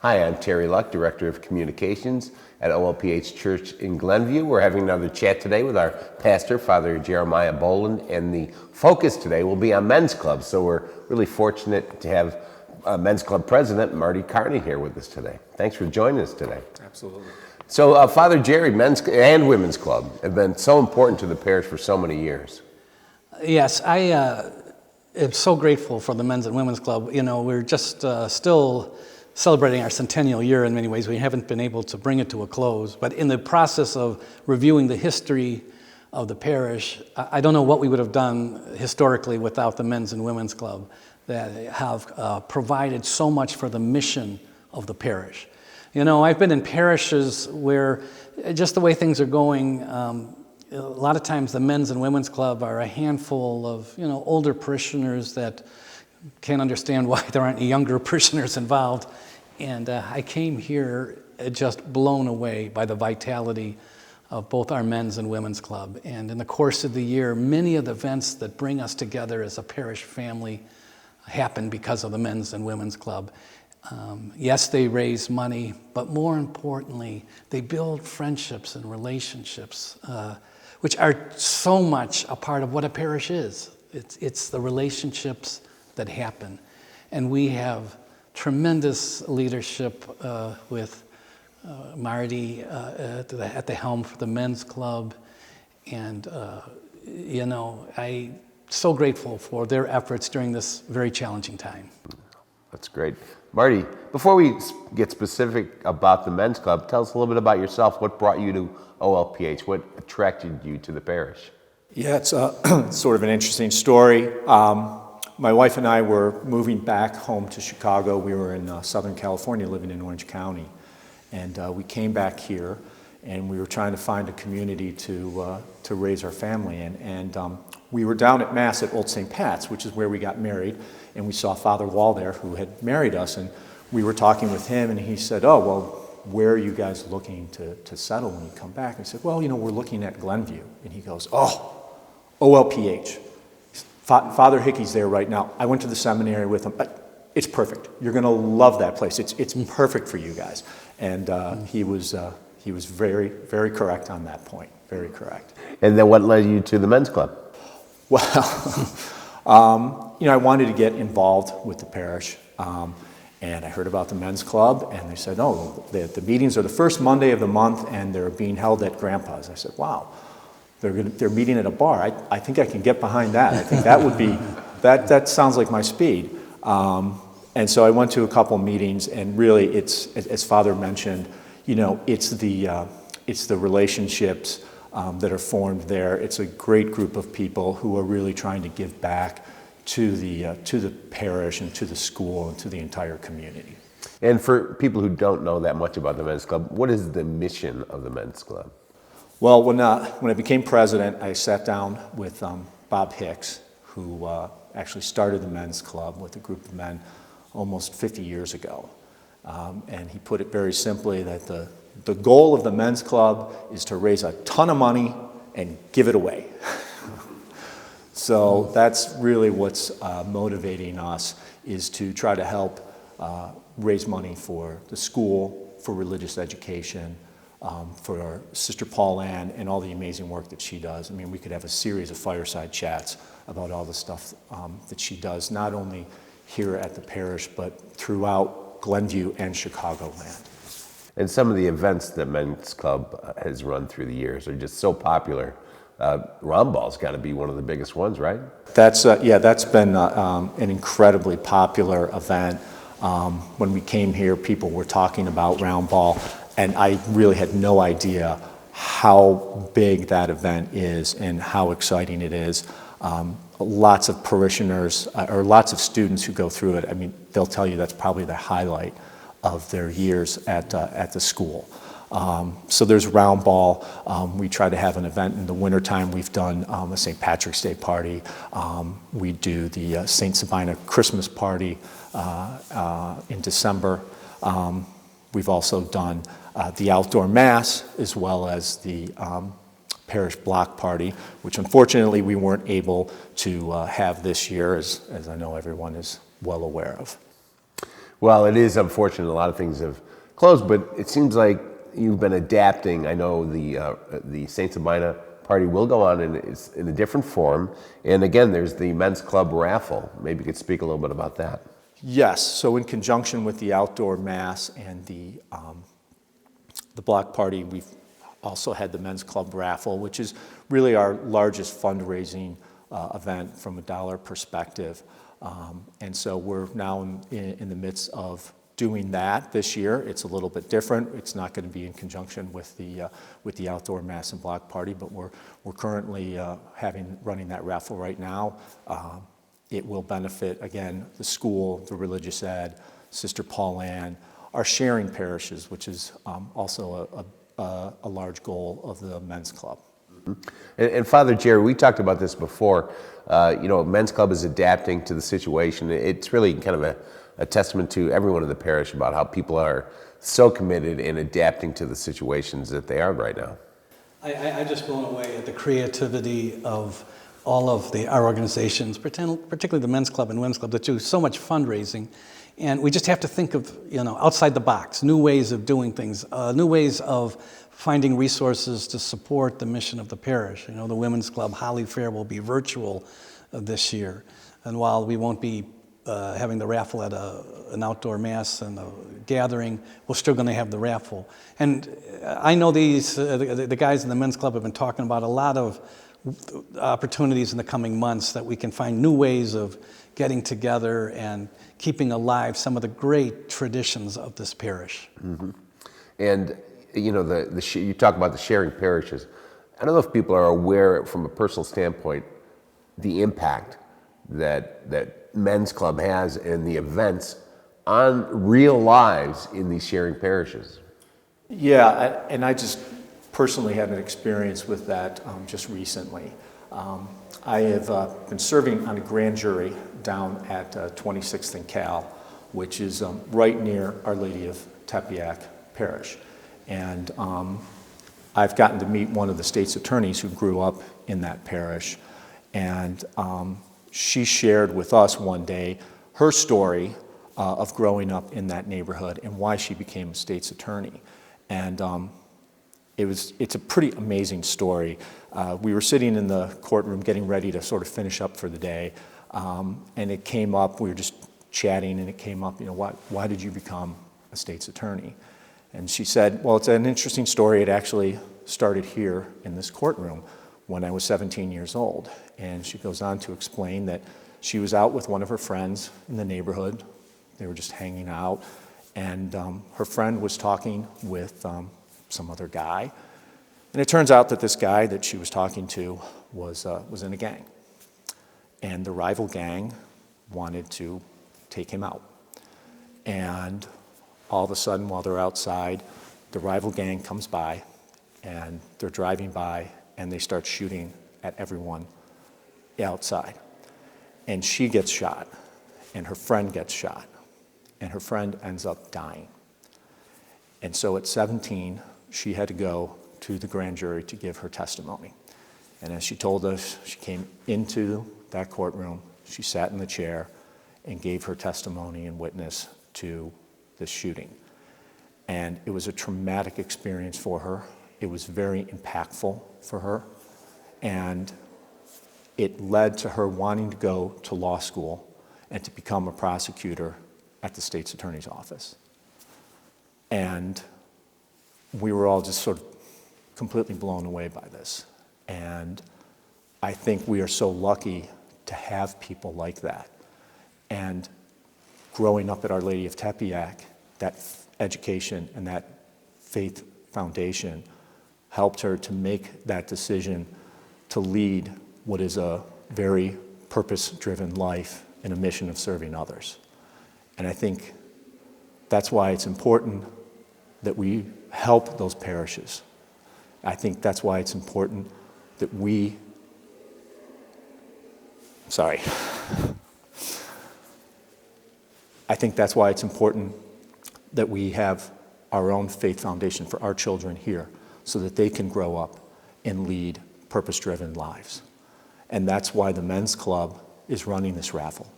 Hi, I'm Terry Luck, Director of Communications at OLPH Church in Glenview. We're having another chat today with our pastor, Father Jeremiah Boland, and the focus today will be on men's clubs. So we're really fortunate to have Men's Club President Marty Kearney here with us today. Thanks for joining us today. Absolutely. So Father Jerry, Men's and Women's Club have been so important to the parish for so many years. Yes, I am so grateful for the Men's and Women's Club. You know, we're just still celebrating our centennial year in many ways. We haven't been able to bring it to a close, but in the process of reviewing the history of the parish, I don't know what we would have done historically without the Men's and Women's Club that have provided so much for the mission of the parish. You know, I've been in parishes where just the way things are going, a lot of times the Men's and Women's Club are a handful of, older parishioners that can't understand why there aren't younger parishioners involved. And I came here just blown away by the vitality of both our Men's and Women's Club. And in the course of the year, many of the events that bring us together as a parish family happen because of the Men's and Women's Club. Yes, they raise money, but more importantly, they build friendships and relationships, which are so much a part of what a parish is. It's the relationships that happen. And we have tremendous leadership with Marty at the helm for the Men's Club. And, I'm so grateful for their efforts during this very challenging time. That's great. Marty, before we get specific about the Men's Club, tell us a little bit about yourself. What brought you to OLPH? What attracted you to the parish? Yeah, it's sort of an interesting story. My wife and I were moving back home to Chicago. We were in Southern California, living in Orange County. And we came back here, and we were trying to find a community to raise our family in. And we were down at Mass at Old St. Pat's, which is where we got married. And we saw Father Wall there, who had married us. And we were talking with him, and he said, "Oh, well, where are you guys looking to settle when you come back?" And I said, "Well, we're looking at Glenview." And he goes, "Oh, OLPH. Father Hickey's there right now. I went to the seminary with him. It's perfect. You're going to love that place. It's perfect for you guys." And he was very, very correct on that point. Very correct. And then what led you to the Men's Club? Well, I wanted to get involved with the parish, and I heard about the Men's Club, and they said, "Oh, the meetings are the first Monday of the month, and they're being held at Grandpa's." I said, "Wow. They're meeting at a bar. I think I can get behind that. I think that would be that sounds like my speed." And so I went to a couple meetings, and really, it's as Father mentioned, it's the relationships that are formed there. It's a great group of people who are really trying to give back to the parish and to the school and to the entire community. And for people who don't know that much about the Men's Club, what is the mission of the Men's Club? Well, when I became president, I sat down with Bob Hicks, who actually started the Men's Club with a group of men almost 50 years ago. And he put it very simply that the goal of the Men's Club is to raise a ton of money and give it away. So that's really what's motivating us, is to try to help raise money for the school, for religious education, for our Sister Pauline and all the amazing work that she does. I mean, we could have a series of fireside chats about all the stuff that she does, not only here at the parish, but throughout Glenview and Chicagoland. And some of the events that Men's Club has run through the years are just so popular. Romball's got to be one of the biggest ones, right? That's been an incredibly popular event. When we came here, people were talking about round ball, and I really had no idea how big that event is and how exciting it is. Lots of parishioners or lots of students who go through it, I mean, they'll tell you that's probably the highlight of their years at the school. So there's round ball. We try to have an event in the wintertime. We've done a St. Patrick's Day party. We do the St. Sabina Christmas party in December. We've also done the outdoor mass, as well as the parish block party, which unfortunately we weren't able to have this year, as I know everyone is well aware of. Well, it is unfortunate. A lot of things have closed, but it seems like you've been adapting. I know the Saints of Mina party will go on in a different form. And again, there's the men's club raffle. Maybe you could speak a little bit about that. Yes, so in conjunction with the outdoor mass and the block party, we've also had the men's club raffle, which is really our largest fundraising event from a dollar perspective. And so we're now in the midst of doing that this year. It's a little bit different. It's not going to be in conjunction with the outdoor mass and block party, but we're currently running that raffle right now. It will benefit, again, the school, the religious ed, Sister Pauline, our sharing parishes, which is also a large goal of the men's club. Mm-hmm. And Father Jerry, we talked about this before. Men's club is adapting to the situation. It's really kind of a testament to everyone in the parish about how people are so committed in adapting to the situations that they are right now. I'm just blown away at the creativity of all of our organizations, particularly the men's club and women's club, that do so much fundraising. And we just have to think of, outside the box, new ways of doing things, new ways of finding resources to support the mission of the parish. The women's club Holly Fair will be virtual this year. And while we won't be having the raffle at an outdoor mass and a gathering, we're still going to have the raffle. And I know the guys in the men's club have been talking about a lot of opportunities in the coming months that we can find new ways of getting together and keeping alive some of the great traditions of this parish. Mm-hmm. And you talk about the sharing parishes. I don't know if people are aware from a personal standpoint the impact that men's club has and the events on real lives in these sharing parishes. Yeah, and I just personally had an experience with that just recently. I have been serving on a grand jury down at 26th and Cal, which is right near Our Lady of Tepeyac Parish. And I've gotten to meet one of the state's attorneys who grew up in that parish. And she shared with us one day her story of growing up in that neighborhood and why she became a state's attorney. And it's a pretty amazing story. We were sitting in the courtroom getting ready to sort of finish up for the day, and it came up, we were just chatting, and it came up, why did you become a state's attorney? And she said, well, it's an interesting story. It actually started here in this courtroom when I was 17 years old. And she goes on to explain that she was out with one of her friends in the neighborhood. They were just hanging out, and her friend was talking with some other guy. And it turns out that this guy that she was talking to was in a gang. And the rival gang wanted to take him out. And all of a sudden, while they're outside, the rival gang comes by, and they're driving by, and they start shooting at everyone outside. And she gets shot, and her friend gets shot, and her friend ends up dying. And so at 17, she had to go to the grand jury to give her testimony. And as she told us, she came into that courtroom, she sat in the chair and gave her testimony and witness to this shooting. And it was a traumatic experience for her. It was very impactful for her. And it led to her wanting to go to law school and to become a prosecutor at the state's attorney's office. And we were all just sort of completely blown away by this. And I think we are so lucky to have people like that. And growing up at Our Lady of Tepeyac, that education and that faith foundation helped her to make that decision to lead what is a very purpose-driven life and a mission of serving others. And I think that's why it's important that we help those parishes. I think that's why it's important that I think that's why it's important that we have our own faith foundation for our children here so that they can grow up and lead purpose-driven lives. And that's why the men's club is running this raffle,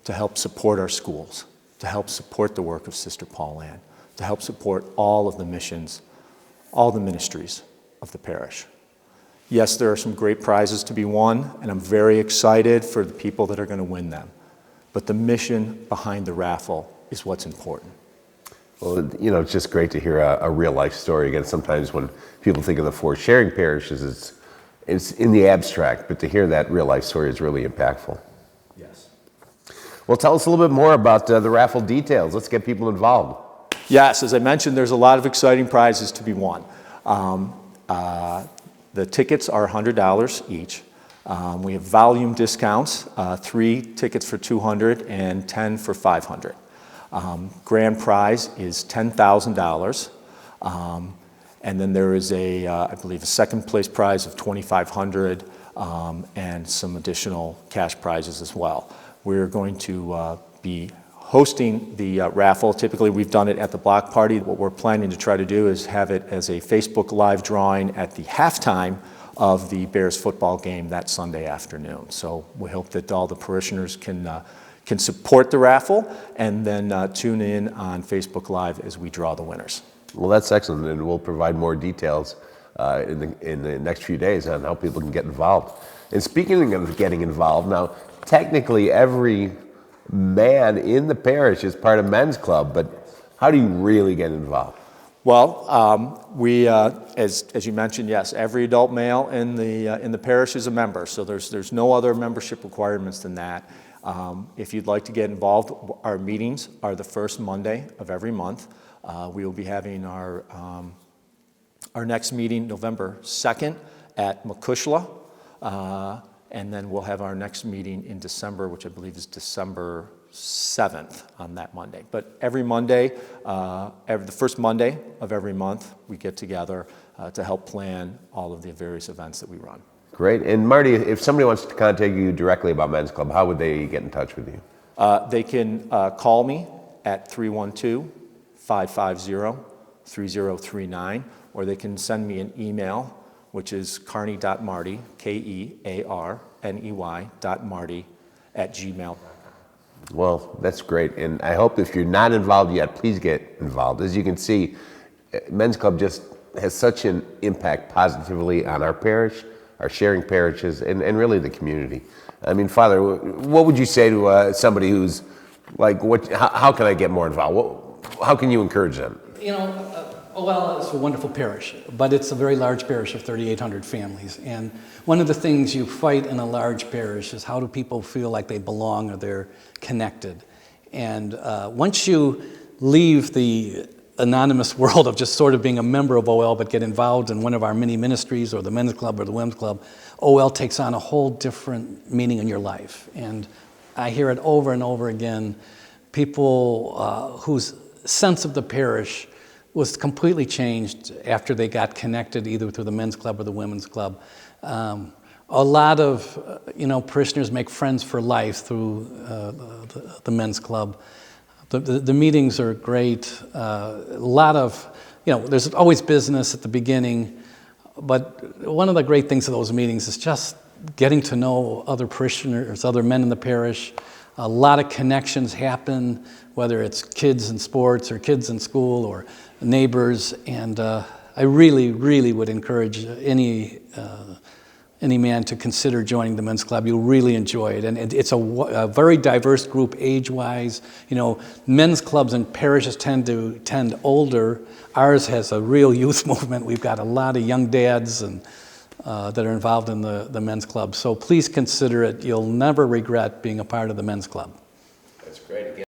to help support our schools to help support the work of Sister Pauline, to help support all of the missions, all the ministries of the parish. Yes, there are some great prizes to be won, and I'm very excited for the people that are going to win them. But the mission behind the raffle is what's important. Well, you know, it's just great to hear a real life story. Again, sometimes when people think of the 4 sharing parishes, it's in the abstract, but to hear that real life story is really impactful. Yes. Well, tell us a little bit more about the raffle details. Let's get people involved. Yes, as I mentioned, there's a lot of exciting prizes to be won. The tickets are $100 each. We have volume discounts, 3 tickets for $200 and 10 for $500. Grand prize is $10,000. And then there is I believe, a second place prize of $2,500 and some additional cash prizes as well. We're going to be hosting the raffle. Typically, we've done it at the block party. What we're planning to try to do is have it as a Facebook Live drawing at the halftime of the Bears football game that Sunday afternoon. So we hope that all the parishioners can support the raffle and then tune in on Facebook Live as we draw the winners. Well, that's excellent, and we'll provide more details in the next few days on how people can get involved. And speaking of getting involved, now, technically every man in the parish is part of men's club, but how do you really get involved? Well, we, as you mentioned, yes, every adult male in the parish is a member, so there's no other membership requirements than that. If you'd like to get involved, our meetings are the first Monday of every month. We will be having our next meeting November 2nd at McCushla, and then we'll have our next meeting in December, which I believe is December 7th on that Monday. But every Monday, the first Monday of every month, we get together to help plan all of the various events that we run. Great. And Marty, if somebody wants to contact you directly about Men's Club, how would they get in touch with you? They can call me at 312-550-3039, or they can send me an email, which is kearney.marty, kearney.marty@gmail.com. Well, that's great. And I hope if you're not involved yet, please get involved. As you can see, Men's Club just has such an impact positively on our parish, our sharing parishes, and really the community. I mean, Father, what would you say to somebody who's like, how can I get more involved? How can you encourage them? You know, well, it's a wonderful parish, but it's a very large parish of 3,800 families. And one of the things you fight in a large parish is how do people feel like they belong or they're connected. And once you leave the anonymous world of just sort of being a member of OL but get involved in one of our many ministries or the men's club or the women's club, OL takes on a whole different meaning in your life. And I hear it over and over again, people whose sense of the parish was completely changed after they got connected either through the men's club or the women's club. A lot of parishioners make friends for life through the men's club. The meetings are great. A lot of, there's always business at the beginning, but one of the great things of those meetings is just getting to know other parishioners, other men in the parish. A lot of connections happen, whether it's kids in sports or kids in school or neighbors, and I really, really would encourage any man to consider joining the men's club. You'll really enjoy it, and it's a very diverse group age-wise. Men's clubs and parishes tend older. Ours has a real youth movement. We've got a lot of young dads and that are involved in the men's club. So please consider it. You'll never regret being a part of the men's club. That's great. Again.